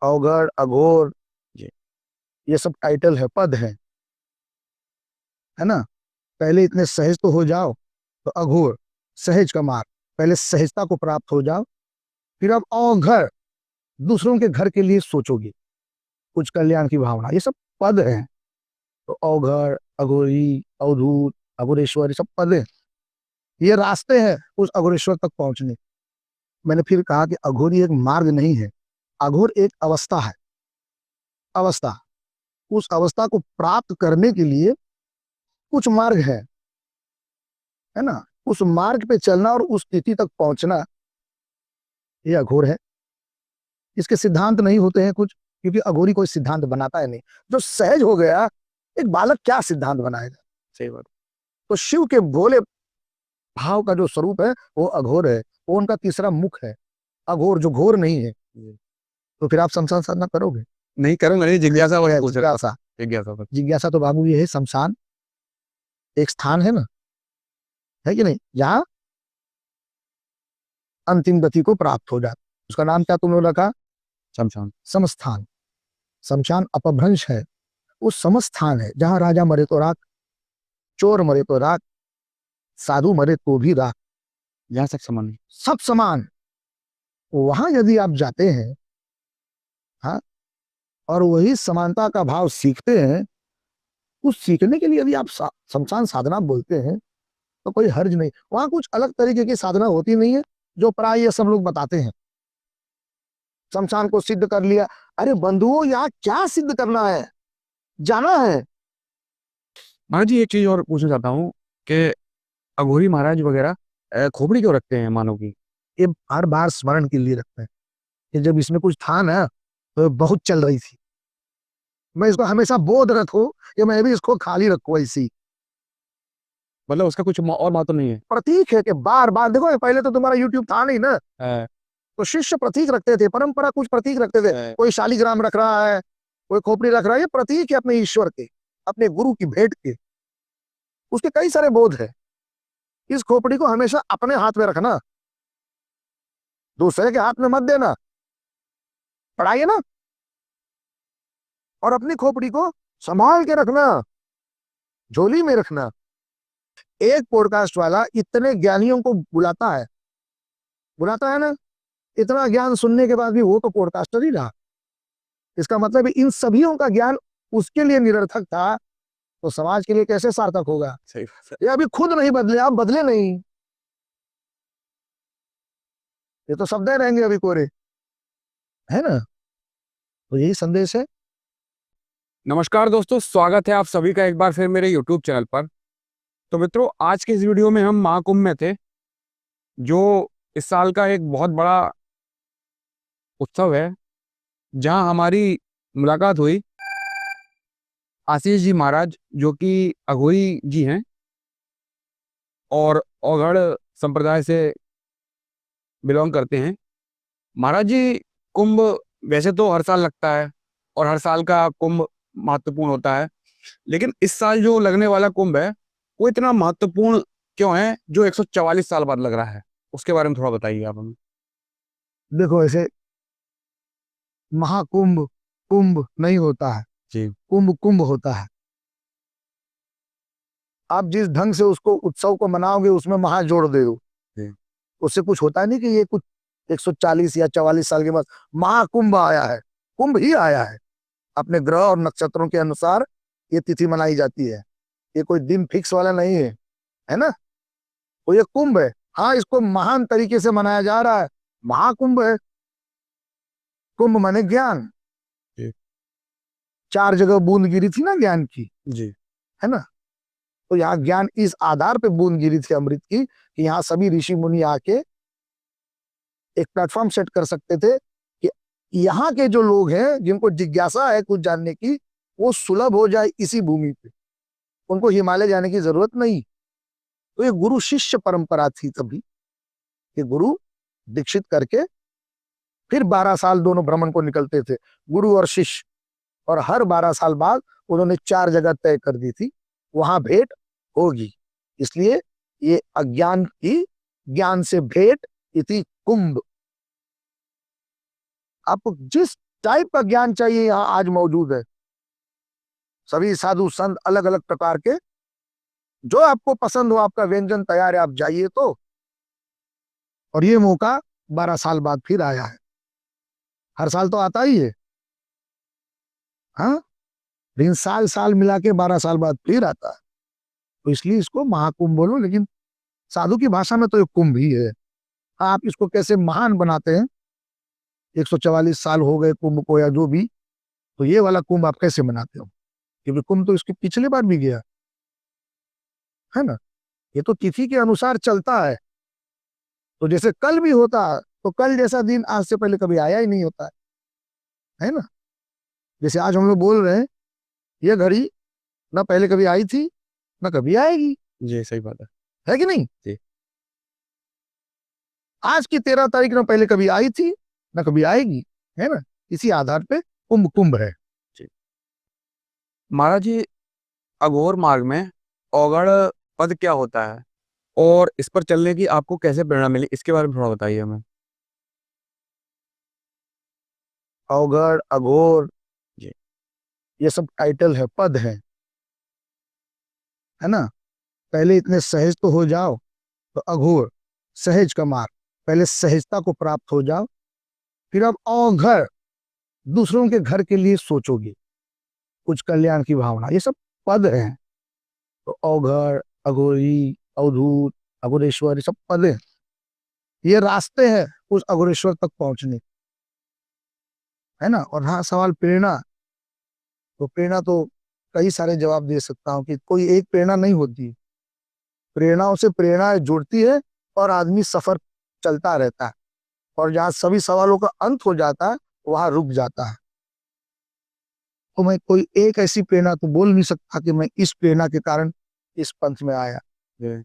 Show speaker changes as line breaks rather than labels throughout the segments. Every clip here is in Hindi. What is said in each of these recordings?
अवगढ़, अघोर,
जी।
ये सब टाइटल है, पद है ना। पहले इतने सहज तो हो जाओ, तो अघोर, सहज का मार्ग, पहले सहजता को प्राप्त हो जाओ, फिर अब अवघर, दूसरों के घर के लिए सोचोगे, कुछ कल्याण की भावना, ये सब पद है। तो अवघर, अघोरी, अवधूत, अघोरेश्वर, ये सब पद है। ये रास्ते हैं उस अघोरेश्वर तक पहुंचने। मैंने फिर कहा कि अघोरी एक मार्ग नहीं है, अघोर एक अवस्था है। अवस्था, उस अवस्था को प्राप्त करने के लिए कुछ मार्ग है ना। उस मार्ग पे चलना और उस स्थिति तक पहुंचना, ये अघोर है। इसके सिद्धांत नहीं होते हैं कुछ, क्योंकि अघोरी कोई सिद्धांत बनाता है नहीं। जो सहज हो गया, एक बालक क्या सिद्धांत बनाएगा।
सही बात।
तो शिव के भोले भाव का जो स्वरूप है वो अघोर है, वो उनका तीसरा मुख है, अघोर जो घोर नहीं है।
जी।
तो फिर आप शमशान साधना करोगे?
नहीं करूंगा, नहीं, जिज्ञासा बस
है
पूछ रहा था।
जिज्ञासा।
जिज्ञासा बस।
जिज्ञासा तो बाबू ये है, शमशान एक स्थान है ना, है कि नहीं, जहाँ अंतिम गति को प्राप्त हो जाता। उसका नाम क्या तुमने रखा?
शमशान।
समस्थान। शमशान अपभ्रंश है, वो समस्थान है जहां राजा मरे तो राख, चोर मरे तो राख, साधु मरे तो भी राख,
जहाँ तक समान।
सब समान। वहां यदि आप जाते हैं, हाँ, और वही समानता का भाव सीखते हैं, उस सीखने के लिए यदि आप शमशान साधना बोलते हैं, तो कोई हर्ज नहीं। वहां कुछ अलग तरीके की साधना होती नहीं है, जो प्राय ये सब लोग बताते हैं। शमशान को सिद्ध कर लिया। अरे बंधुओं, यहाँ क्या सिद्ध करना है, जाना है।
महाराज जी, एक चीज और पूछना चाहता हूँ कि अघोरी महाराज वगैरह खोपड़ी क्यों रखते हैं मानव की?
ये हर बार स्मरण के लिए रखते हैं कि जब इसमें कुछ था ना, तो ये बहुत चल रही थी। मैं इसको हमेशा बोध रखूं कि मैं भी इसको खाली रखूं ऐसी।
मतलब उसका कुछ और महत्व नहीं है?
प्रतीक है कि बार बार देखो, पहले तो तुम्हारा यूट्यूब था नहीं ना,
है।
तो शिष्य प्रतीक रखते थे, परंपरा कुछ प्रतीक रखते थे।
है।
कोई शालिग्राम रख रहा है, कोई खोपड़ी रख रहा है, ये प्रतीक है अपने ईश्वर के, अपने गुरु की भेंट के। उसके कई सारे बोध है। इस खोपड़ी को हमेशा अपने हाथ में रखना, दूसरे के हाथ में मत देना। पढ़ाइए ना, और अपनी खोपड़ी को संभाल के रखना, झोली में रखना। एक पॉडकास्ट वाला इतने ज्ञानियों को बुलाता है ना, इतना ज्ञान सुनने के बाद भी वो तो पॉडकास्टर ही रहा। इसका मतलब इन सभीयों का ज्ञान उसके लिए निरर्थक था, तो समाज के लिए कैसे सार्थक होगा।
सही बात है।
ये अभी खुद नहीं बदले, आप बदले नहीं, ये तो शब्द रहेंगे अभी कोरे, है ना। तो यही संदेश है।
नमस्कार दोस्तों, स्वागत है आप सभी का एक बार फिर मेरे YouTube चैनल पर। तो मित्रों, आज के इस वीडियो में हम महाकुंभ में थे, जो इस साल का एक बहुत बड़ा उत्सव है, जहां हमारी मुलाकात हुई आशीष जी महाराज, जो कि अघोरी जी हैं और अवगढ़ संप्रदाय से बिलोंग करते हैं। महाराज जी, कुंभ वैसे तो हर साल लगता है और हर साल का कुंभ महत्वपूर्ण होता है, लेकिन इस साल जो लगने वाला कुंभ है वो इतना महत्वपूर्ण क्यों है, जो 144 साल बाद लग रहा है? उसके बारे में थोड़ा बताइए आप हमें।
देखो, ऐसे महाकुंभ कुंभ नहीं होता है,
जी।
कुंभ कुंभ होता है। आप जिस ढंग से उसको उत्सव को मनाओगे, उसमें महा जोड़ दे दो,
जी।
उससे कुछ होता नहीं कि ये कुछ 140 या 44 साल के बाद महाकुंभ आया है। कुंभ ही आया है, अपने ग्रह और नक्षत्रों के अनुसार ये तिथि मनाई जाती है। ये कोई दिन फिक्स वाला नहीं है ना। तो ये कुंभ है, हाँ, इसको महान तरीके से मनाया जा रहा है, महाकुंभ है। कुंभ माने ज्ञान।
जी।
4 जगह बूंद गिरी थी ना ज्ञान की,
जी।
है ना। तो यहाँ ज्ञान इस आधार पे बूंद गिरी थी अमृत की, कि यहाँ सभी ऋषि मुनि आके एक प्लेटफॉर्म सेट कर सकते थे कि यहाँ के जो लोग हैं, जिनको जिज्ञासा है कुछ जानने की, वो सुलभ हो जाए इसी भूमि पे, उनको हिमालय जाने की जरूरत नहीं। तो ये गुरु शिष्य परंपरा थी तभी, कि गुरु दीक्षित करके फिर 12 साल दोनों भ्रमण को निकलते थे, गुरु और शिष्य। और हर 12 साल बाद उन्होंने 4 जगह तय कर दी थी, वहां भेंट होगी। इसलिए ये अज्ञान की ज्ञान से भेंट इति कुंभ। आपको जिस टाइप का ज्ञान चाहिए यहाँ आज मौजूद है। सभी साधु संत अलग अलग प्रकार के, जो आपको पसंद हो, आपका व्यंजन तैयार है, आप जाइए तो। और ये मौका 12 साल बाद फिर आया है। हर साल तो आता ही है, हाँ, लेकिन साल साल मिला के 12 साल बाद फिर आता है। तो इसलिए इसको महाकुंभ बोलो, लेकिन साधु की भाषा में तो ये कुंभ ही है। आप इसको कैसे महान बनाते हैं, 144 साल हो गए कुंभ को या जो भी, तो ये वाला कुंभ आप कैसे मनाते हो? क्योंकि कुंभ तो इसकी पिछले बार भी गया है ना। ये तो तिथि के अनुसार चलता है। तो जैसे कल भी होता, तो कल जैसा दिन आज से पहले कभी आया ही नहीं होता है ना। जैसे आज हम लोग बोल रहे हैं, ये घड़ी ना पहले कभी आई थी ना कभी आएगी,
जी सही बात
है कि नहीं?
जी।
आज की 13 तारीख ना पहले कभी आई थी ना कभी आएगी, है ना। इसी आधार पे कुंभ कुंभ है।
महाराज जी, अघोर मार्ग में अवगढ़ पद क्या होता है और इस पर चलने की आपको कैसे प्रेरणा मिली, इसके बारे में थोड़ा बताइए हमें।
अवगढ़, अघोर,
जी।
ये सब टाइटल है, पद है ना। पहले इतने सहज तो हो जाओ, तो अघोर सहज का मार्ग, पहले सहजता को प्राप्त हो जाओ, फिर अब अवघड़ दूसरों के घर के लिए सोचोगे, कुछ कल्याण की भावना, ये सब पद हैं। तो अवघड़, अघोरी, अवधूत, अघोरेश्वर, ये सब पद हैं। ये रास्ते हैं उस अघोरेश्वर तक पहुंचने, है ना। और हाँ, सवाल प्रेरणा, तो प्रेरणा तो कई सारे जवाब दे सकता हूँ कि कोई एक प्रेरणा नहीं होती। प्रेरणाओं से प्रेरणा जुड़ती है और आदमी सफर चलता रहता है, और जहाँ सभी सवालों का अंत हो जाता है वहां रुक जाता है। तो मैं कोई एक ऐसी प्रेरणा तो बोल नहीं सकता कि मैं इस प्रेरणा के कारण इस पंथ में आया।
जी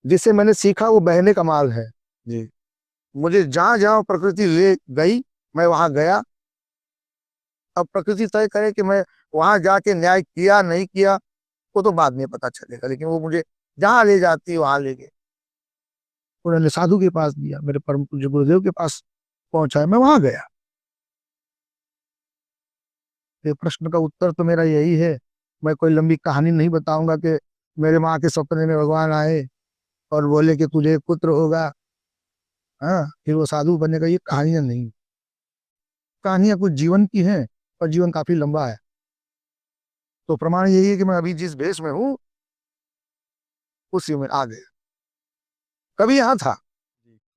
जिससे मैंने सीखा वो बहने का मार्ग है।
जी।
मुझे जहां जहां प्रकृति ले गई, मैं वहां गया। अब प्रकृति तय करे कि मैं वहां जाके न्याय किया नहीं किया, वो तो बाद में पता चलेगा, लेकिन वो मुझे जहां ले जाती है वहां ले गए। उन्होंने साधु के पास दिया, मेरे परम पूज्य गुरुदेव के पास पहुंचाया, मैं वहां गया। ये प्रश्न का उत्तर तो मेरा यही है। मैं कोई लंबी कहानी नहीं बताऊंगा कि मेरे माँ के सपने में भगवान आए और बोले कि तुझे एक पुत्र होगा, हाँ, फिर वो साधु बनेगा। ये कहानियां नहीं, कहानियां कुछ जीवन की हैं, और जीवन काफी लंबा है। तो प्रमाण यही है कि मैं अभी जिस भेष में हूँ उसी में आ गया। कभी यहाँ था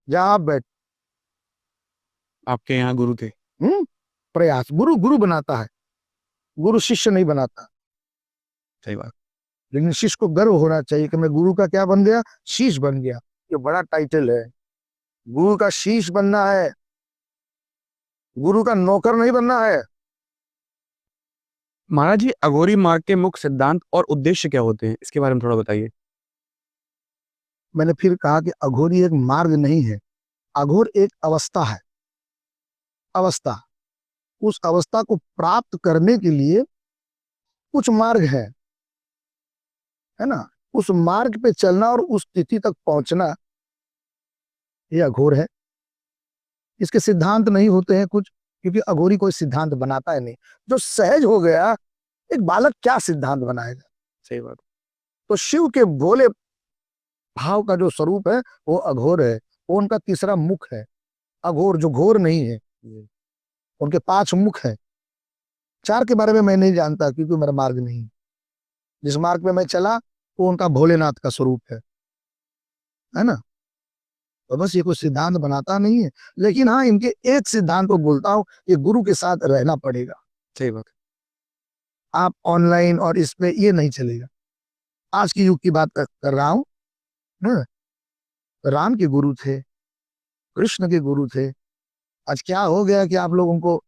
जहाँ आप बैठ,
आपके यहाँ गुरु थे।
प्रयास, गुरु गुरु बनाता है, गुरु शिष्य नहीं बनाता।
सही बात।
लेकिन शिष्य को गर्व होना चाहिए कि मैं गुरु का क्या बन गया, शीश बन गया। ये बड़ा टाइटल है, गुरु का शीश बनना है, गुरु का नौकर नहीं बनना है।
महाराज जी, अघोरी मार्ग के मुख्य सिद्धांत और उद्देश्य क्या होते हैं, इसके बारे में थोड़ा बताइए।
मैंने फिर कहा कि अघोरी एक मार्ग नहीं है, अघोर एक अवस्था है। अवस्था, उस अवस्था को प्राप्त करने के लिए कुछ मार्ग है ना। उस मार्ग पे चलना और उस तिथि तक पहुंचना, ये अघोर है। इसके सिद्धांत नहीं होते हैं कुछ, क्योंकि अघोरी कोई सिद्धांत बनाता है नहीं। जो सहज हो गया, एक बालक क्या सिद्धांत बनाएगा।
सही बात।
तो शिव के भोले भाव का जो स्वरूप है वो अघोर है। वो उनका तीसरा मुख है, अघोर जो घोर नहीं है। उनके 5 मुख है। 4 के बारे में मैं नहीं जानता, क्योंकि मेरा मार्ग नहीं। जिस मार्ग पे मैं चला वो उनका भोलेनाथ का स्वरूप है ना। तो बस ये कोई सिद्धांत बनाता नहीं है, लेकिन हाँ, इनके एक सिद्धांत को बोलता हूँ, ये गुरु के साथ रहना पड़ेगा।
सही बात।
आप ऑनलाइन और इस पे ये नहीं चलेगा। आज की युग की बात कर रहा हूँ ना। राम के गुरु थे, कृष्ण के गुरु थे। आज क्या हो गया कि आप लोगों को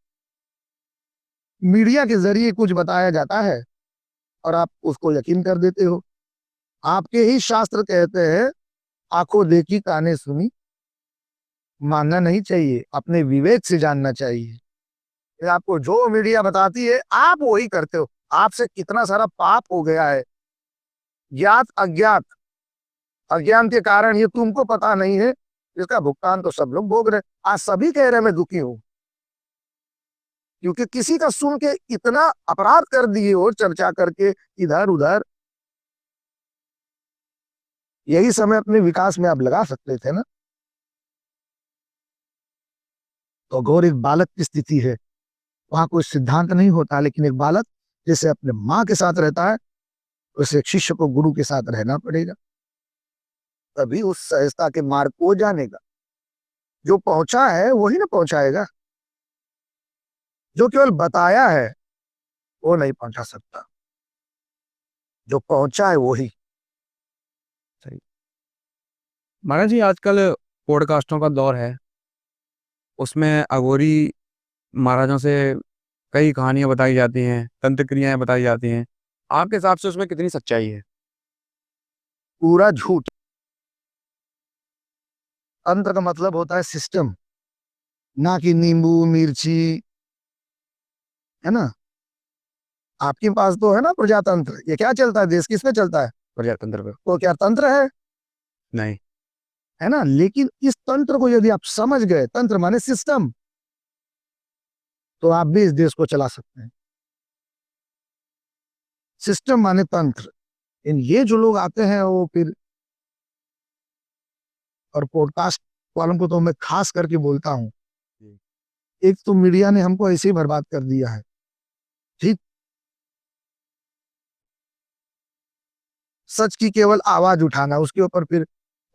मीडिया के जरिए कुछ बताया जाता है और आप उसको यकीन कर देते हो। आपके ही शास्त्र कहते हैं, आंखों देखी काने सुनी, मानना नहीं चाहिए, अपने विवेक से जानना चाहिए। फिर आपको जो मीडिया बताती है आप वही करते हो। आपसे कितना सारा पाप हो गया है, ज्ञात अज्ञात। अज्ञान के कारण ये तुमको पता नहीं है, इसका भुगतान तो सब लोग भोग रहे। आज सभी कह रहे मैं दुखी हूं, क्योंकि किसी का सुन के इतना अपराध कर दिए हो चर्चा करके इधर उधर। यही समय अपने विकास में आप लगा सकते थे ना। तो गौर एक बालक की स्थिति है, वहां कोई सिद्धांत नहीं होता, लेकिन एक बालक जैसे अपने माँ के साथ रहता है, वैसे एक शिष्य को गुरु के साथ रहना पड़ेगा, तभी उस सहजता के मार्ग को जानेगा। जो पहुंचा है वही ना पहुंचाएगा, जो केवल बताया है वो नहीं पहुंचा सकता, जो पहुंचा है वही।
सही। महाराज जी, आजकल पॉडकास्टों का दौर है, उसमें अघोरी महाराजों से कई कहानियां बताई जाती हैं, तंत्र क्रियाएं बताई जाती हैं। आपके हिसाब से उसमें कितनी सच्चाई है?
पूरा झूठ। तंत्र का मतलब होता है सिस्टम, ना कि नींबू मिर्ची, है ना। आपके पास तो है ना प्रजातंत्र, ये क्या चलता है, देश किस पे चलता है?
प्रजातंत्र पे?
तो क्या तंत्र है?
नहीं।
है ना। लेकिन इस तंत्र को यदि आप समझ गए, तंत्र माने सिस्टम, तो आप भी इस देश को चला सकते हैं। सिस्टम माने तंत्र। इन ये जो लोग आते हैं वो फिर, और पॉडकास्ट वालों को तो मैं खास करके बोलता हूँ,
जी।
एक तो मीडिया ने हमको ऐसे ही बर्बाद कर दिया है, ठीक। सच की केवल आवाज उठाना, उसके ऊपर फिर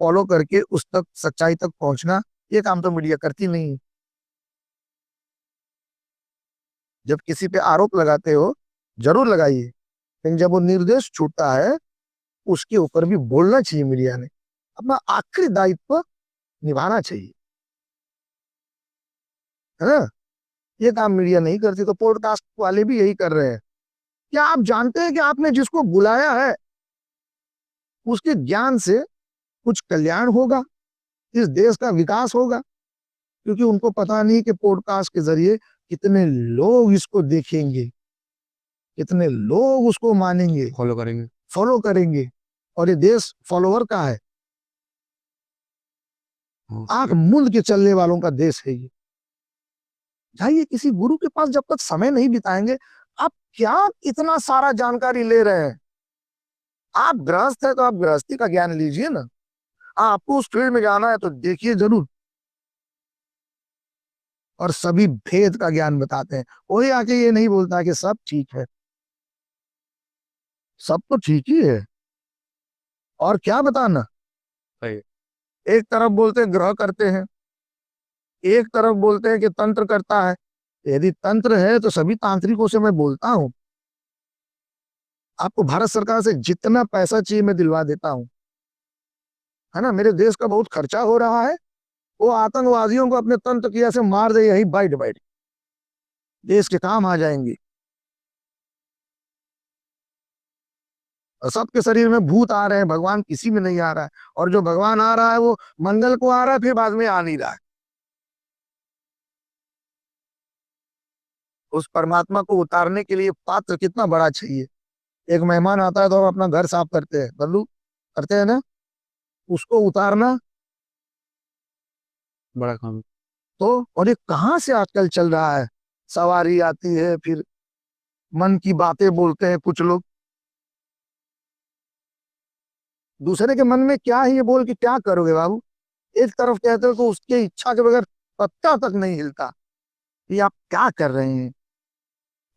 फॉलो करके उस तक सच्चाई तक पहुंचना, ये काम तो मीडिया करती नहीं है। जब किसी पे आरोप लगाते हो जरूर लगाइए, लेकिन जब वो निर्देश छूटता है उसके ऊपर भी बोलना चाहिए। मीडिया ने अपना आखिरी दायित्व निभाना चाहिए, है ना। ये काम मीडिया नहीं करती, तो पॉडकास्ट वाले भी यही कर रहे हैं। क्या आप जानते हैं कि आपने जिसको बुलाया है उसके ज्ञान से कुछ कल्याण होगा, इस देश का विकास होगा? क्योंकि उनको पता नहीं कि पॉडकास्ट के जरिए कितने लोग इसको देखेंगे, कितने लोग उसको मानेंगे,
फॉलो करेंगे।
फॉलो करेंगे। और ये देश फॉलोवर का है, आंख मूंद के चलने वालों का देश है ये। जाइए किसी गुरु के पास, जब तक समय नहीं बिताएंगे आप क्या इतना सारा जानकारी ले रहे हैं? आप गृहस्थ है तो आप गृहस्थी का ज्ञान लीजिए ना। आपको उस फील्ड में जाना है तो देखिए जरूर, और सभी भेद का ज्ञान बताते हैं। वही आके ये नहीं बोलता कि सब ठीक है, सब तो ठीक ही है, और क्या बताना।
सही।
एक तरफ बोलते हैं ग्रह करते हैं, एक तरफ बोलते हैं कि तंत्र करता है। यदि तंत्र है तो सभी तांत्रिकों से मैं बोलता हूं, आपको भारत सरकार से जितना पैसा चाहिए मैं दिलवा देता हूं, है ना। मेरे देश का बहुत खर्चा हो रहा है, वो आतंकवादियों को अपने तंत्र क्रिया से मार दे, यही बैठ बैठ देश के काम आ जाएंगे। और सबके शरीर में भूत आ रहे हैं, भगवान किसी में नहीं आ रहा है, और जो भगवान आ रहा है वो मंगल को आ रहा है, फिर बाद में आ नहीं रहा है। उस परमात्मा को उतारने के लिए पात्र कितना बड़ा चाहिए। एक मेहमान आता है तो हम अपना घर साफ करते हैं, बल्लू करते हैं ना, उसको उतारना
बड़ा काम।
तो। और ये कहाँ से आजकल चल रहा है, सवारी आती है, फिर मन की बातें बोलते हैं कुछ लोग, दूसरे के मन में क्या है ये बोल के क्या करोगे बाबू। एक तरफ कहते हो तो उसके इच्छा के बगैर पत्ता तक नहीं हिलता, ये आप क्या कर रहे हैं?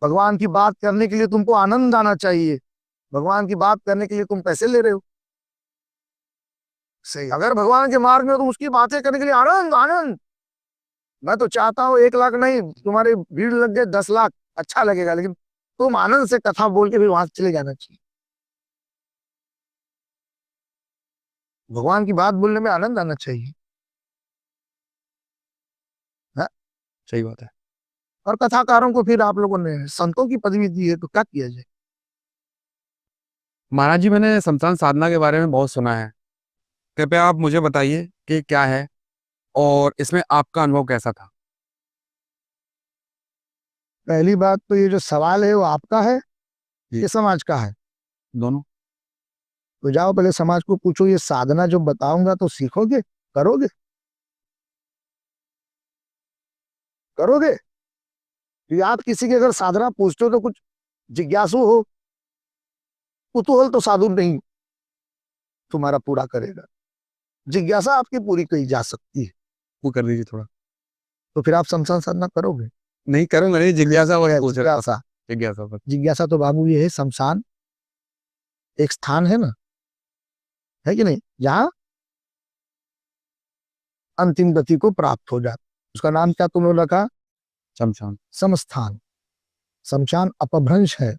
भगवान की बात करने के लिए तुमको आनंद आना चाहिए, भगवान की बात करने के लिए तुम पैसे ले रहे हो। सही, अगर भगवान के मार्ग में हो तो उसकी बातें करने के लिए आनंद आनंद। मैं तो चाहता हूँ 1 लाख नहीं, तुम्हारी भीड़ लग गए 10 लाख, अच्छा लगेगा, लेकिन तुम आनंद से कथा बोल के फिर वहां से चले जाना चाहिए। भगवान की बात बोलने में आनंद आना चाहिए, हाँ?
सही बात है।
और कथाकारों को फिर आप लोगों ने संतों की पदवी दी है, तो क्या किया जाए।
महाराज जी, मैंने श्मशान साधना के बारे में बहुत सुना है। कृपया आप मुझे बताइए कि क्या है और इसमें आपका अनुभव कैसा था?
पहली बात तो ये जो सवाल है वो आपका है,
जी।
ये समाज का है।
दोनों।
तो जाओ पहले समाज को पूछो, ये साधना जो बताऊंगा तो सीखोगे, करोगे? करोगे? कि आप किसी की अगर साधना पूछते हो तो कुछ जिज्ञासु हो, कुतूहल तो साधु नहीं तुम्हारा पूरा करेगा, जिज्ञासा आपकी पूरी की जा सकती है।
वो कर दीजिए थोड़ा।
तो फिर आप शमशान साधना करोगे?
नहीं करूंगा, नहीं जिज्ञासा वो पूछ रहा था।
जिज्ञासा,
जिज्ञासा बस।
जिज्ञासा तो बाबू ये है, शमशान एक स्थान है ना, है कि नहीं, जहां अंतिम गति को प्राप्त हो जाता। उसका नाम क्या तुमने रखा?
शमशान।
समस्थान। शमशान अपभ्रंश है,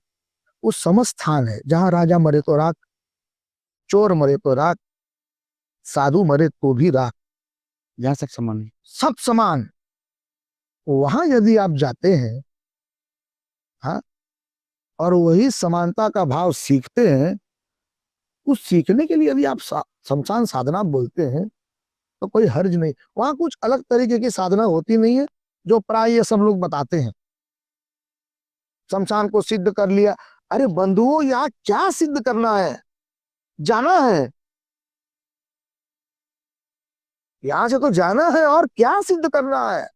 वो समस्थान है जहां राजा मरे तो राख, चोर मरे तो राख, साधु मरे तो भी राख,
जहाँ तक समान है।
सब समान। वहां यदि आप जाते हैं, हाँ, और वही समानता का भाव सीखते हैं, उस सीखने के लिए यदि आप शमशान साधना बोलते हैं तो कोई हर्ज नहीं। वहां कुछ अलग तरीके की साधना होती नहीं है जो प्राय ये सब लोग बताते हैं। शमशान को सिद्ध कर लिया, अरे बंधुओं यहाँ क्या सिद्ध करना है, जाना है, यहां से तो जाना है, और क्या सिद्ध करना है।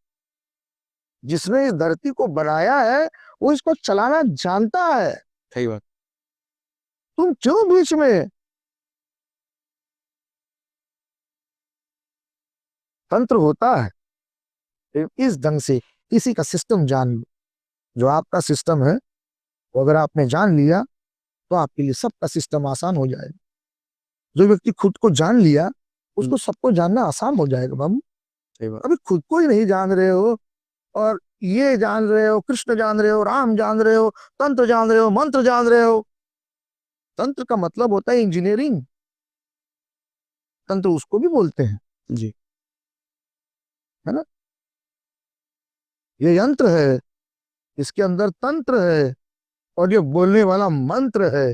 जिसने इस धरती को बनाया है वो इसको चलाना जानता है।
सही बात।
तुम क्यों बीच में? तंत्र होता है इस ढंग से, किसी का सिस्टम जान लो, जो आपका सिस्टम है वो अगर आपने जान लिया तो आपके लिए सबका सिस्टम आसान हो जाएगा। जो व्यक्ति खुद को जान लिया उसको सबको जानना आसान हो जाएगा बाबू।
सही बात।
अभी खुद को ही नहीं जान रहे हो, और ये जान रहे हो, कृष्ण जान रहे हो, राम जान रहे हो, तंत्र जान रहे हो, मंत्र जान रहे हो। तंत्र का मतलब होता है इंजीनियरिंग, तंत्र उसको भी बोलते हैं,
जी।
है ना। ये यंत्र है, इसके अंदर तंत्र है, और ये बोलने वाला मंत्र है।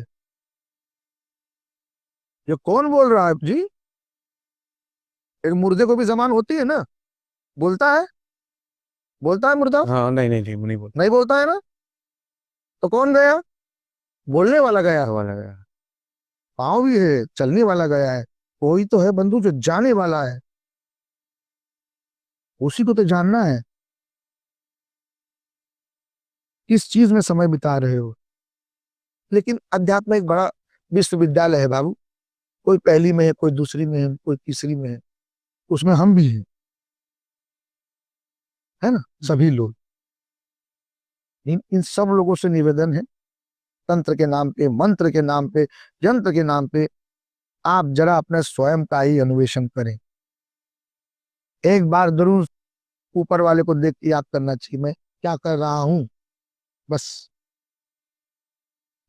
ये कौन बोल रहा है जी? एक मुर्दे को भी जबान होती है ना, बोलता है, बोलता है मुर्दा?
हाँ नहीं नहीं नहीं, वो नहीं बोलता।
नहीं बोलता है ना, तो कौन गया? बोलने वाला गया।
वाला गया।
पाँव भी है, चलने वाला गया है। कोई तो है बंधु जो जाने वाला है, उसी को तो जानना है किस चीज में समय बिता रहे हो। लेकिन अध्यात्म एक बड़ा विश्वविद्यालय है बाबू, कोई पहली में है, कोई दूसरी में है, कोई तीसरी में है, उसमें हम भी हैं, है ना, सभी लोग। इन सब लोगों से निवेदन है, तंत्र के नाम पे, मंत्र के नाम पे, यंत्र के नाम पे आप जरा अपने स्वयं का ही अन्वेषण करें। एक बार जरूर ऊपर वाले को देख के याद करना चाहिए, मैं क्या कर रहा हूं, बस।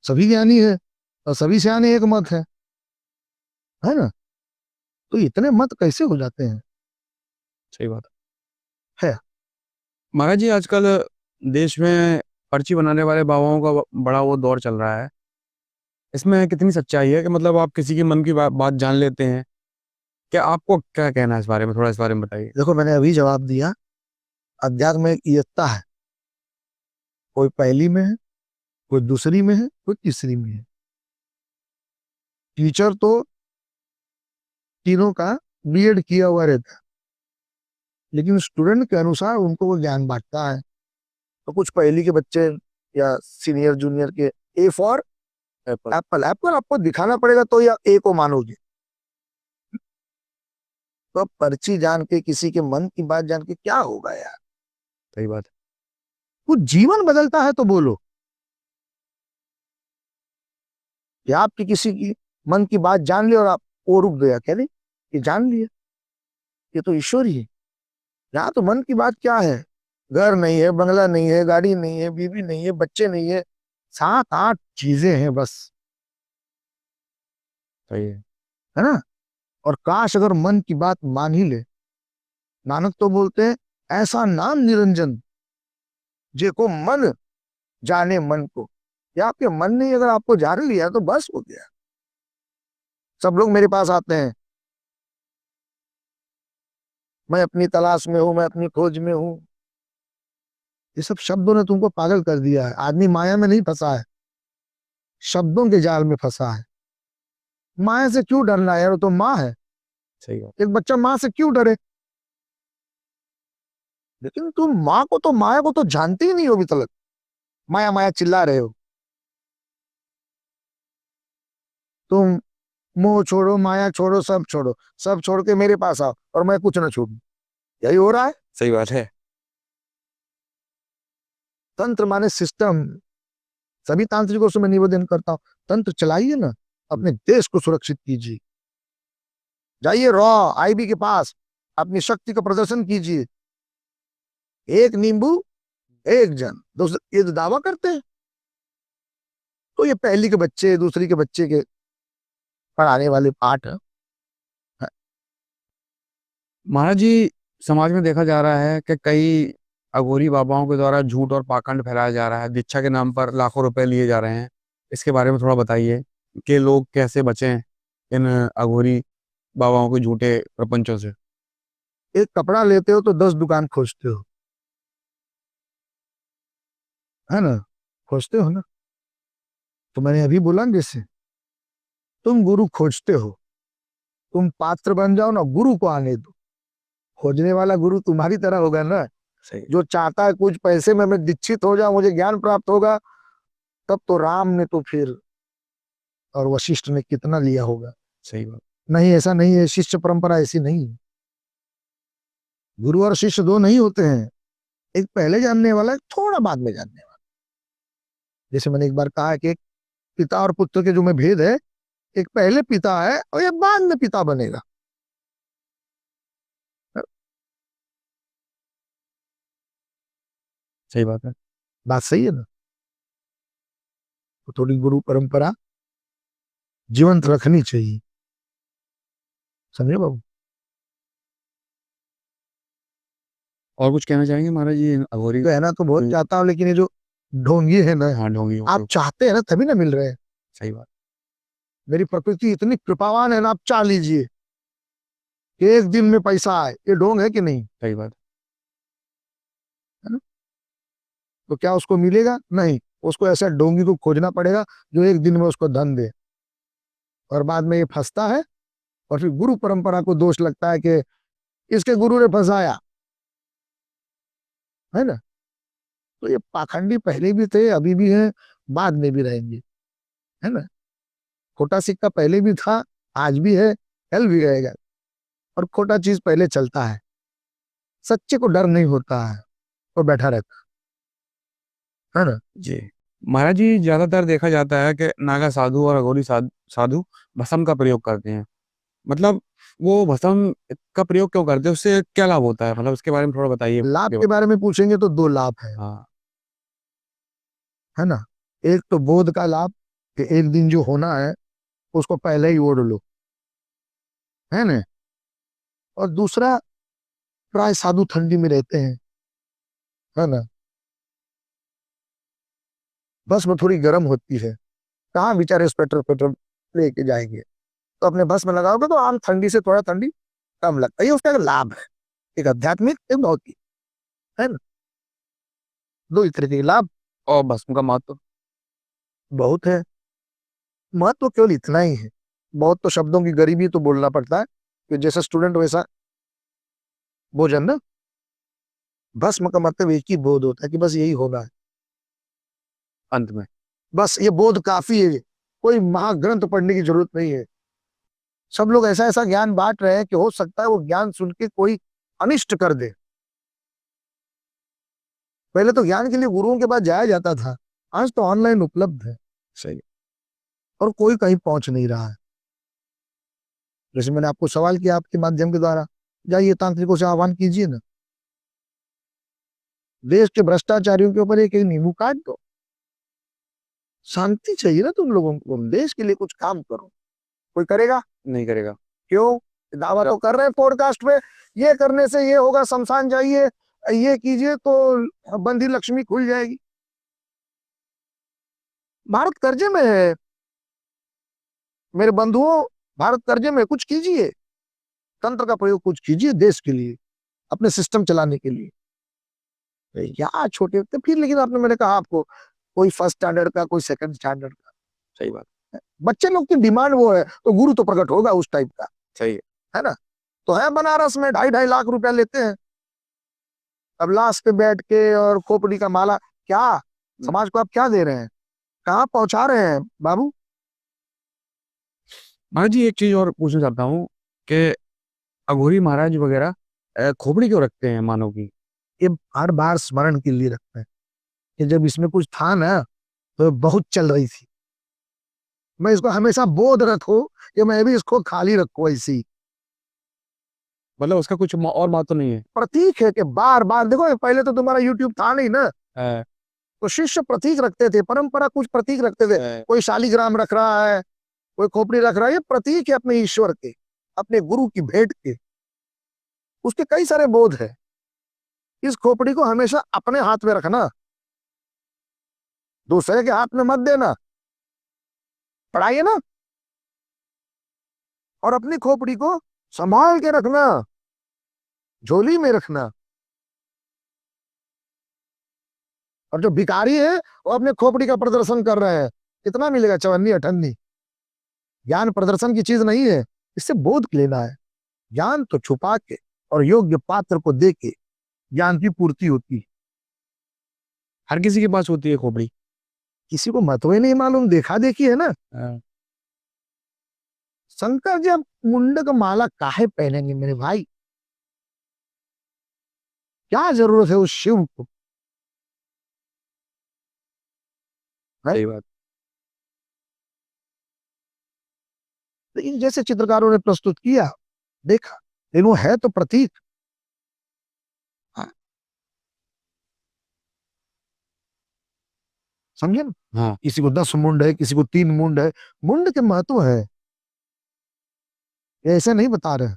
सभी ज्ञानी है और सभी सियाने एक मत है ना। तो इतने मत कैसे हो जाते हैं?
सही बात
है।
महाराज जी, आजकल देश में पर्ची बनाने वाले बाबाओं का बड़ा वो दौर चल रहा है। इसमें कितनी सच्चाई है कि मतलब आप किसी के मन की बात जान लेते हैं? क्या आपको क्या कहना है इस बारे में, थोड़ा इस बारे में बताइए।
देखो मैंने अभी जवाब दिया, अध्यात्म में एक एकता है, कोई पहली में है, कोई दूसरी में है, कोई तीसरी में है। टीचर तो तीनों का बीएड किया हुआ रहता है, लेकिन स्टूडेंट के अनुसार उनको वो ज्ञान बांटता है। तो कुछ पहली के बच्चे या सीनियर जूनियर के, A for
Apple.
Apple, Apple आपको दिखाना पड़ेगा तो या ए को मानोगे। तो अब पर्ची जान के, किसी के मन की बात जान के क्या होगा यार?
सही बात है।
कुछ जीवन बदलता है तो बोलो, या आपकी किसी की मन की बात जान ली और आप वो रुक गया, कह रहे ये जान लिया, ये तो ईश्वर ही है। यहाँ तो मन की बात क्या है, घर नहीं है, बंगला नहीं है, गाड़ी नहीं है, बीवी नहीं है, बच्चे नहीं है, 7-8 चीजें हैं बस,
सही
है ना। और काश अगर मन की बात मान ही ले। नानक तो बोलते हैं, ऐसा नाम निरंजन जे को मन जाने मन को। या आपके मन ने अगर आपको जान लिया तो बस हो गया। सब लोग मेरे पास आते हैं, मैं अपनी तलाश में हूं, मैं अपनी खोज में हूं। ये सब शब्दों ने तुमको पागल कर दिया है। आदमी माया में नहीं फंसा है, शब्दों के जाल में फंसा है। माया से क्यों डरना है यार, वो तो माँ है।
सही बात।
एक बच्चा माँ से क्यों डरे? लेकिन तुम माँ को तो माया को तो जानते ही नहीं हो अभी तक, माया माया चिल्ला रहे हो। तुम मोह छोड़ो, माया छोड़ो, सब छोड़ के मेरे पास आओ और मैं कुछ ना छोड़ू। यही हो रहा है।
सही बात है।
तंत्र माने सिस्टम। सभी तांत्रिकों से मैं निवेदन करता हूं, तंत्र चलाइए ना, अपने देश को सुरक्षित कीजिए। जाइए रॉ आईबी के पास, अपनी शक्ति का प्रदर्शन कीजिए। एक नींबू एक जन, दूसरे ये तो दावा करते हैं। तो ये पहली के बच्चे दूसरी के बच्चे के पढ़ाने वाले पाठ है।
महाराज जी, समाज में देखा जा रहा है कि कई अघोरी बाबाओं के द्वारा झूठ और पाखंड फैलाया जा रहा है, दीक्षा के नाम पर लाखों रुपए लिए जा रहे हैं। इसके बारे में थोड़ा बताइए कि लोग कैसे बचें इन अघोरी बाबाओं के झूठे प्रपंचों से।
एक कपड़ा लेते हो तो 10 दुकान खोजते हो, है ना? खोजते हो ना? तो मैंने अभी बोला ना, जैसे तुम गुरु खोजते हो, तुम पात्र बन जाओ ना, गुरु को आने दो। खोजने वाला गुरु तुम्हारी तरह होगा ना,
सही।
जो चाहता है कुछ पैसे में मैं दीक्षित हो जाऊं, मुझे ज्ञान प्राप्त होगा। तब तो राम ने तो फिर और वशिष्ठ ने कितना लिया होगा।
सही बात।
नहीं, ऐसा नहीं है, शिष्य परंपरा ऐसी नहीं है। गुरु और शिष्य दो नहीं होते हैं, एक पहले जानने वाला, एक थोड़ा बाद में जानने वाला। जैसे मैंने एक बार कहा कि एक पिता और पुत्र के जो में भेद है, एक पहले पिता है और एक बाद में पिता बनेगा।
सही बात है।
बात सही है ना? तो थोड़ी गुरु परंपरा जीवंत रखनी चाहिए, समझे बाबू?
और कुछ कहना चाहेंगे महाराज जी इन अघोरी?
कहना तो बहुत चाहता हूँ, लेकिन ये जो ढोंगी है ना,
हाँ, ढोंगियों
आप
को।
चाहते हैं ना तभी ना मिल रहे हैं।
सही बात।
मेरी प्रकृति इतनी कृपावान है ना, आप चाह लीजिए कि एक दिन में पैसा आए। ये ढोंग है कि नहीं?
सही बात।
है ना? तो क्या उसको मिलेगा? नहीं, उसको ऐसा ढोंगी को खोजना पड़ेगा जो एक दिन में उसको धन दे। और बाद में ये फंसता है और फिर गुरु परंपरा को दोष लगता है कि इसके गुरु ने फंसाया, है ना? तो ये पाखंडी पहले भी थे, अभी भी हैं, बाद में भी रहेंगे, है ना? खोटा सिक्का पहले भी था, आज भी है, कल भी रहेगा। और खोटा चीज पहले चलता है, सच्चे को डर नहीं होता है, वो बैठा रहता है ना?
जी महाराज जी, ज्यादातर देखा जाता है कि नागा साधु और अघोरी साधु भस्म का प्रयोग करते हैं। मतलब वो भस्म का प्रयोग क्यों करते हैं, उससे क्या लाभ होता है, मतलब उसके बारे में थोड़ा बताइए।
लाभ के बारे में पूछेंगे तो दो लाभ
हाँ।
है ना? एक तो बोध का लाभ, कि एक दिन जो होना है उसको पहले ही ओढ़ लो, है ना? और दूसरा, प्राय साधु ठंडी में रहते हैं, है ना? बस में थोड़ी गर्म होती है, कहाँ बेचारे स्वेटर पेटर लेके जाएंगे? तो अपने बस में लगाओगे तो आम ठंडी से थोड़ा ठंडी कम लगता है। ये उसका एक लाभ है, एक आध्यात्मिक, एक भौतिक, है ना? दो ही तरीके के लाभ।
और भस्म का महत्व?
बहुत है, महत्व केवल इतना ही है। बहुत तो शब्दों की गरीबी तो बोलना पड़ता है कि जैसा स्टूडेंट वैसा भोजन ना। भस्म का मतलब एक ही बोध होता है कि बस यही होना है,
अंत में।
बस ये बोध काफी है, कोई महाग्रंथ पढ़ने की जरूरत नहीं है। सब लोग ऐसा ऐसा ज्ञान बांट रहे हैं कि हो सकता है वो ज्ञान सुन के कोई अनिष्ट कर दे। पहले तो ज्ञान के लिए गुरुओं के पास जाया जाता था, आज तो ऑनलाइन उपलब्ध है
सही।
और कोई कहीं पहुंच नहीं रहा है। जैसे मैंने आपको सवाल किया आपके माध्यम के द्वारा, जाइए तांत्रिकों से आह्वान कीजिए ना, देश के भ्रष्टाचारियों के ऊपर एक एक नींबू काट दो। शांति चाहिए ना तुम लोगों को, देश के लिए कुछ काम करो। कोई करेगा?
नहीं करेगा।
क्यों? दावा तो कर रहे हैं पॉडकास्ट में, ये करने से ये होगा, शमशान जाइए, ये कीजिए तो बंधी लक्ष्मी खुल जाएगी। भारत कर्जे में है मेरे बंधुओं, भारत कर्जे में। कुछ कीजिए, तंत्र का प्रयोग कुछ कीजिए देश के लिए, अपने सिस्टम चलाने के लिए। या छोटे तो फिर, लेकिन आपने, मैंने कहा आपको, कोई फर्स्ट स्टैंडर्ड का, कोई सेकंड स्टैंडर्ड का।
सही बात।
बच्चे लोग की डिमांड वो है, तो गुरु तो प्रकट होगा उस टाइप का,
सही है।
है ना? तो है बनारस में 2.5-2.5 लाख रुपया लेते हैं, अब लाश पे बैठ के और खोपड़ी का माला, क्या समाज को आप क्या दे रहे हैं, कहाँ पहुंचा रहे हैं बाबू?
महाराज जी एक चीज और पूछना चाहता हूँ कि अघोरी महाराज वगैरह खोपड़ी क्यों रखते हैं मानव की?
ये हर बार स्मरण के लिए रखते हैं कि जब इसमें कुछ था ना तो बहुत चल रही थी, मैं इसको हमेशा बोध रखूं कि मैं भी इसको खाली रखूं। ऐसी
मतलब उसका कुछ और बात तो नहीं है?
प्रतीक है कि बार बार देखो, पहले तो तुम्हारा यूट्यूब था नहीं ना,
है,
तो शिष्य प्रतीक रखते थे, परंपरा कुछ प्रतीक रखते थे।
है।
कोई शालिग्राम रख रहा है, कोई खोपड़ी रख रहा है, ये प्रतीक है अपने ईश्वर के, अपने गुरु की भेंट के। उसके कई सारे बोध है। इस खोपड़ी को हमेशा अपने हाथ में रखना, दूसरे के हाथ में मत देना। पढ़ाइए ना, और अपनी खोपड़ी को संभाल के रखना, झोली में रखना। और जो भिखारी है वो अपने खोपड़ी का प्रदर्शन कर रहे हैं, कितना मिलेगा? चवन्नी अठन्नी। ज्ञान प्रदर्शन की चीज नहीं है, इससे बोध लेना है। ज्ञान तो छुपा के और योग्य पात्र को दे के ज्ञान की पूर्ति होती है।
हर किसी के पास होती है खोपड़ी?
किसी को महत्व ही नहीं मालूम, देखा देखी है ना।
हाँ।
शंकर जी अब मुंडक माला काहे पहनेंगे मेरे भाई? क्या जरूरत है उस शिव को? है?
सही बात।
लेकिन जैसे चित्रकारों ने प्रस्तुत किया, देखा, लेकिन वो है तो प्रतीक। हाँ, समझे ना?
हाँ।
किसी को 10 मुंड है, किसी को 3 मुंड है। मुंड के महत्व है, ये ऐसे नहीं बता रहे,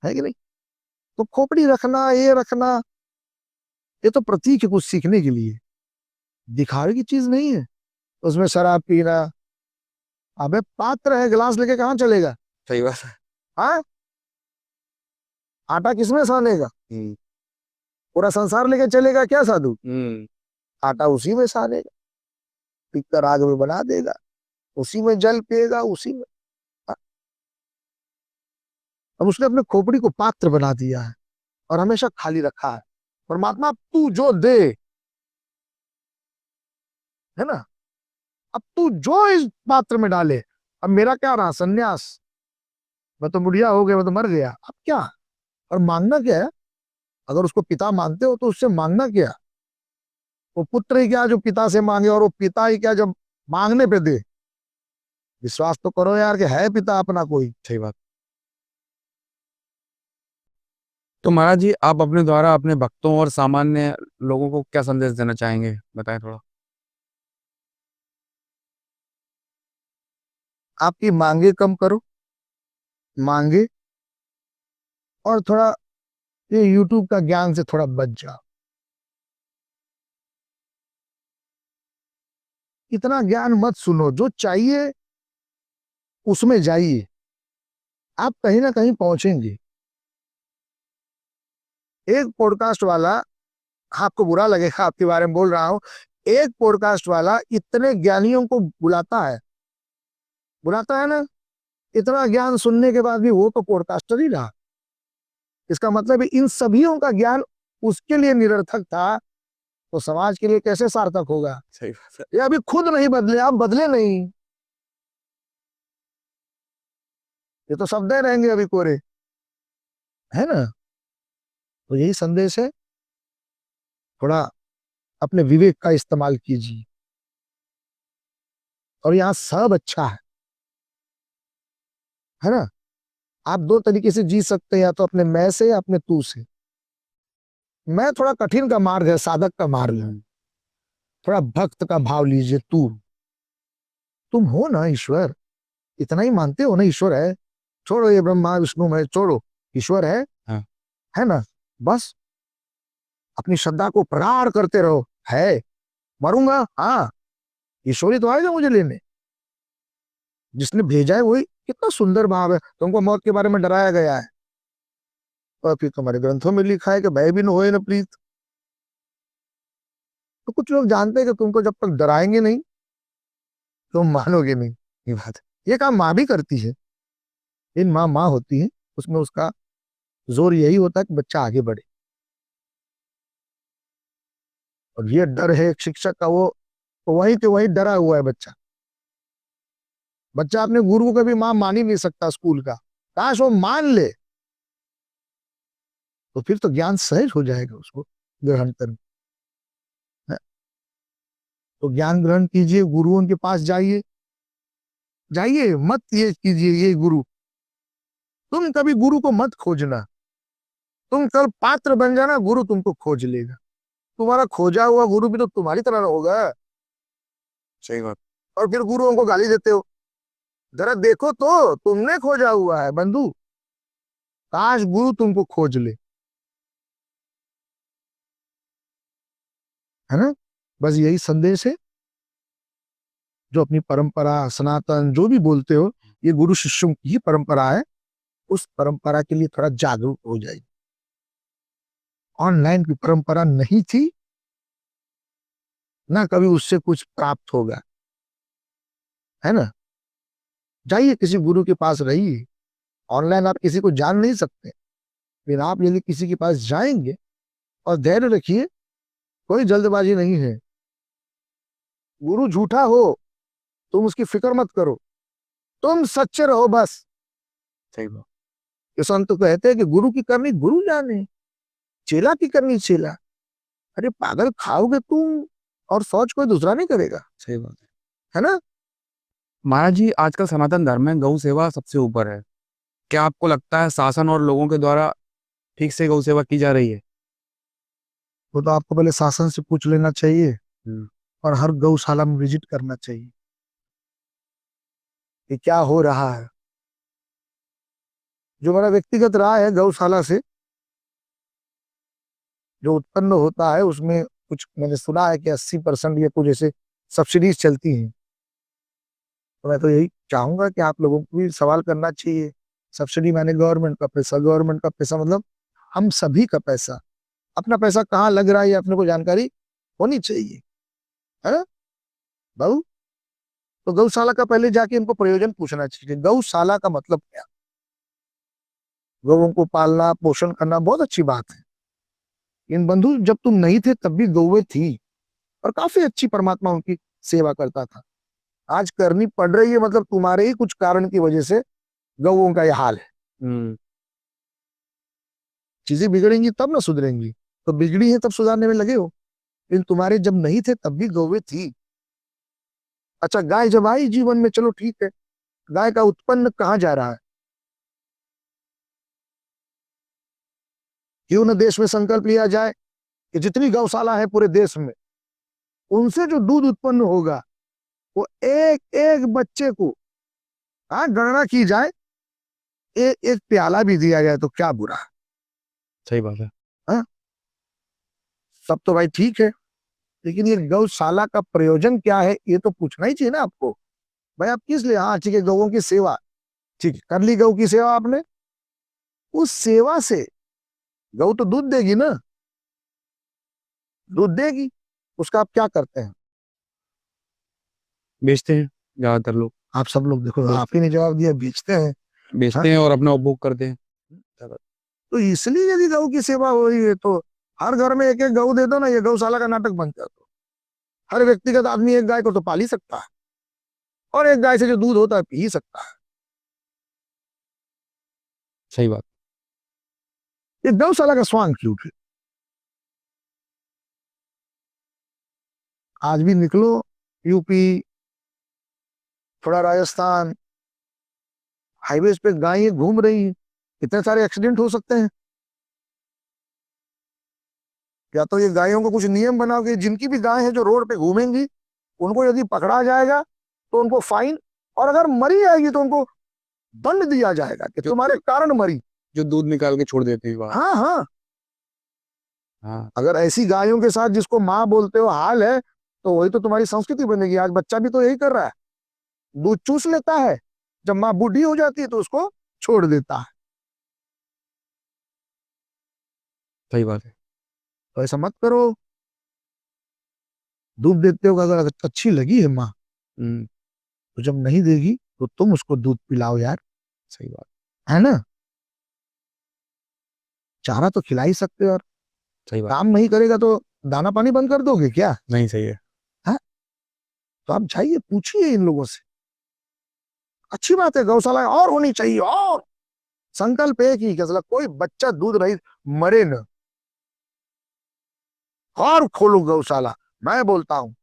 है कि नहीं? तो खोपड़ी रखना, ये रखना, ये तो प्रतीक है कुछ सीखने के लिए, दिखावे की चीज नहीं है। उसमें शराब पीना, अबे पात्र है, गिलास लेके कहाँ चलेगा?
सही बात है।
हाँ, आटा किसमें सानेगा?
हम्म।
पूरा संसार लेके चलेगा क्या साधु?
हम्म।
आटा उसी में सानेगा, पीक कर आग में बना देगा, उसी में जल पिएगा, उसी में। हाँ, अब उसने अपने खोपड़ी को पात्र बना दिया है और हमेशा खाली रखा है। परमात्मा तू जो दे, है ना, अब तू जो इस पात्र में डाले। अब मेरा क्या रहा? संन्यास। मैं तो बुढ़िया हो गया, मैं तो मर गया, अब क्या? और मांगना क्या है? अगर उसको पिता मानते हो तो उससे मांगना क्या? वो पुत्र ही क्या जो पिता से मांगे, और वो पिता ही क्या जब मांगने पे दे? विश्वास तो करो यार कि है पिता अपना कोई।
सही बात। तो महाराज जी आप अपने द्वारा अपने भक्तों और सामान्य लोगों को क्या संदेश देना चाहेंगे, बताएं थोड़ा।
आपकी मांगे कम करो, मांगे, और थोड़ा ये यूट्यूब का ज्ञान से थोड़ा बच जाओ। इतना ज्ञान मत सुनो, जो चाहिए उसमें जाइए, आप कहीं ना कहीं पहुंचेंगे। एक पॉडकास्ट वाला, आपको बुरा लगेगा आपके बारे में बोल रहा हूं, एक पॉडकास्ट वाला इतने ज्ञानियों को बुलाता है ना, इतना ज्ञान सुनने के बाद भी वो तो पॉडकास्टर ही रहा। इसका मतलब है इन सभीयों का ज्ञान उसके लिए निरर्थक था, तो समाज के लिए कैसे सार्थक होगा?
सही बात है।
ये अभी खुद नहीं बदले, आप बदले नहीं, ये तो शब्द रहेंगे अभी कोरे, है ना? तो यही संदेश है, थोड़ा अपने विवेक का इस्तेमाल कीजिए। और यहाँ सब अच्छा है ना? आप दो तरीके से जी सकते हैं, या तो अपने मैं से या अपने तू से। मैं थोड़ा कठिन का मार्ग है, साधक का मार्ग है। थोड़ा भक्त का भाव लीजिए, तू, तुम हो ना ईश्वर, इतना ही मानते हो ना ईश्वर है। छोड़ो ये ब्रह्मा विष्णु महेश, छोड़ो, ईश्वर
हाँ।
है ना? बस अपनी श्रद्धा को प्रगाढ़ करते रहो। है, मरूंगा, हाँ, ईश्वरी तो आएगा मुझे लेने, जिसने भेजा है वही। कितना सुंदर भाव है, तुमको मौत के बारे में डराया गया है, और फिर तुम्हारे ग्रंथों में लिखा है कि भय भी न होए न प्रीत। तो कुछ लोग जानते हैं कि तुमको जब तक डराएंगे नहीं तुम मानोगे नहीं। ये बात है, ये काम माँ भी करती है। इन माँ माँ होती है, उसमें उसका जोर यही होता है कि बच्चा आगे बढ़े। और ये डर है एक शिक्षक का, वो वही के वही डरा हुआ है बच्चा। बच्चा अपने गुरु को कभी मां मान ही नहीं सकता स्कूल का, काश वो मान ले तो फिर तो ज्ञान सहज हो जाएगा उसको ग्रहण करना। तो ज्ञान ग्रहण कीजिए, गुरुओं के पास जाइए, जाइए मत ये कीजिए ये गुरु, तुम कभी गुरु को मत खोजना। तुम कल पात्र बन जाना, गुरु तुमको खोज लेगा। तुम्हारा खोजा हुआ गुरु भी तो तुम्हारी तरह होगा।
सही बात।
और फिर गुरुओं को गाली देते हो। जरा देखो तो तुमने खोजा हुआ है बंधु, काश गुरु तुमको खोज ले, है ना। बस यही संदेश है। जो अपनी परंपरा सनातन जो भी बोलते हो, ये गुरु शिष्यों की ही परंपरा है। उस परंपरा के लिए थोड़ा जागरूक हो जाइए। ऑनलाइन की परंपरा नहीं थी, ना कभी उससे कुछ प्राप्त होगा, है ना। जाइए किसी गुरु के पास रहिए। ऑनलाइन आप किसी को जान नहीं सकते, लेकिन आप यदि किसी के पास जाएंगे और धैर्य रखिए, कोई जल्दबाजी नहीं है। गुरु झूठा हो तुम उसकी फिक्र मत करो, तुम सच्चे रहो बस।
सही बात।
ये संत कहते हैं कि गुरु की करनी गुरु जाने, चेला की करनी चेला। अरे पागल, खाओगे तुम और शौच कोई दूसरा नहीं करेगा,
सही बात
है ना।
महाराज जी, आजकल सनातन धर्म में गौ सेवा सबसे ऊपर है। क्या आपको लगता है शासन और लोगों के द्वारा ठीक से गौ सेवा की जा रही है?
वो तो आपको पहले शासन से पूछ लेना चाहिए
हम्म।
और हर गौशाला में विजिट करना चाहिए कि क्या हो रहा है। जो मेरा व्यक्तिगत राय है, गौशाला से जो उत्पन्न होता है उसमें कुछ मैंने सुना है कि 80% या कुछ ऐसे सब्सिडीज चलती हैं। तो मैं तो यही चाहूंगा कि आप लोगों को भी सवाल करना चाहिए। सब्सिडी माने गवर्नमेंट का पैसा, गवर्नमेंट का पैसा मतलब हम सभी का पैसा। अपना पैसा कहाँ लग रहा है ये अपने को जानकारी होनी चाहिए, है ना बाबू। तो गौशाला का पहले जाके इनको प्रयोजन पूछना चाहिए। गौशाला का मतलब क्या? गौओं को पालना पोषण करना बहुत अच्छी बात है। इन बंधु जब तुम नहीं थे तब भी गौएं थी और काफी अच्छी परमात्मा उनकी सेवा करता था। आज करनी पड़ रही है मतलब तुम्हारे ही कुछ कारण की वजह से गौओं का यह हाल है।
हम्म।
चीजें बिगड़ेंगी तब ना सुधरेंगी। तो बिगड़ी है तब सुधारने में लगे हो, लेकिन तुम्हारे जब नहीं थे तब भी गौएं थी। अच्छा गाय जब आई जीवन में, चलो ठीक है, गाय का उत्पन्न कहाँ जा रहा है? क्यों न देश में संकल्प लिया जाए कि जितनी गौशाला है पूरे देश में, उनसे जो दूध उत्पन्न होगा वो एक एक बच्चे को, हाँ, गणना की जाए, एक एक प्याला भी दिया जाए तो क्या बुरा,
सही बात है।
हाँ। सब तो भाई ठीक है, लेकिन ये गौशाला का प्रयोजन क्या है ये तो पूछना ही चाहिए ना आपको। भाई आप किस लिए, हाँ ठीक है गौओं की सेवा, ठीक है कर ली गौ की सेवा आपने, उस सेवा से गौ तो दूध देगी ना, दूध देगी, उसका आप क्या करते हैं?
बेचते हैं ज्यादातर लोग।
आप सब लोग देखो,
बेच,
आप ही ने जवाब दिया, बेचते हैं। हाँ,
बेचते हैं और अपना उपभोग करते हैं।
तो इसलिए यदि गौ की सेवा हो रही है तो हर घर में एक एक गौ दे दो ना, ये गौशाला का नाटक बन जाता। हर व्यक्तिगत आदमी एक गाय को तो पाल ही सकता है और एक गाय से जो दूध होता है पी ही सकता है।
सही बात।
ये गौशाला का स्वांग फ्लूट है। आज भी निकलो यूपी, थोड़ा राजस्थान, हाईवेज पे गायें घूम रही हैं, कितने सारे एक्सीडेंट हो सकते हैं। या तो ये गायों को कुछ नियम बनाओ कि जिनकी भी गाय है जो रोड पे घूमेंगी उनको यदि पकड़ा जाएगा तो उनको फाइन, और अगर मरी जाएगी तो उनको दंड दिया जाएगा कि
जो
तुम्हारे कारण मरी।
जो दूध निकाल के छोड़ देते हैं बाहर।
हाँ हाँ,
हाँ।
अगर ऐसी गायों के साथ जिसको माँ बोलते हो हाल है तो वही तो तुम्हारी संस्कृति बनेगी। आज बच्चा भी तो यही कर रहा है, दूध चूस लेता है, जब माँ बूढ़ी हो जाती है तो उसको छोड़ देता है।
सही बात है।
तो ऐसा मत करो। दूध देते हो अगर अच्छी लगी है माँ,
हम्म।
तो जब नहीं देगी तो तुम उसको दूध पिलाओ यार,
सही बात।
है ना। चारा तो खिला ही सकते हो यार।
सही बात।
काम नहीं करेगा तो दाना पानी बंद कर दोगे क्या?
नहीं, सही है।
तो आप जाइए, पूछिए इन लोगों से। अच्छी बात है, गौशाला और होनी चाहिए। और संकल्प एक ही, कि कोई बच्चा दूध रहित मरे न। और खोलो गौशाला, मैं बोलता हूं।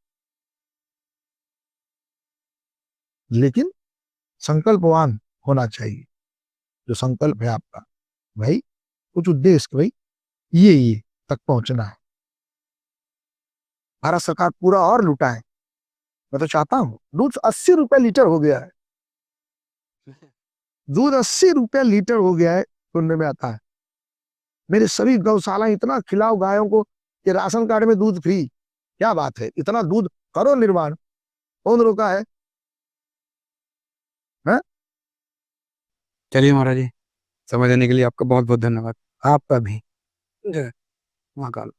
लेकिन संकल्पवान होना चाहिए। जो संकल्प है आपका भाई, कुछ उद्देश्य, भाई ये तक पहुंचना है। भारत सरकार पूरा और लुटा है। मैं तो चाहता हूं, दूध 80 रुपए लीटर हो गया है। दूध 80 रुपए लीटर हो गया है, सुनने में आता है। मेरे सभी गौशाला इतना खिलाओ गायों को कि राशन कार्ड में दूध फ्री। क्या बात है, इतना दूध करो निर्माण, कौन रोका है? हैं?
चलिए महाराज जी, समय देने के लिए आपका बहुत बहुत धन्यवाद।
आपका भी।
जय महाकाल।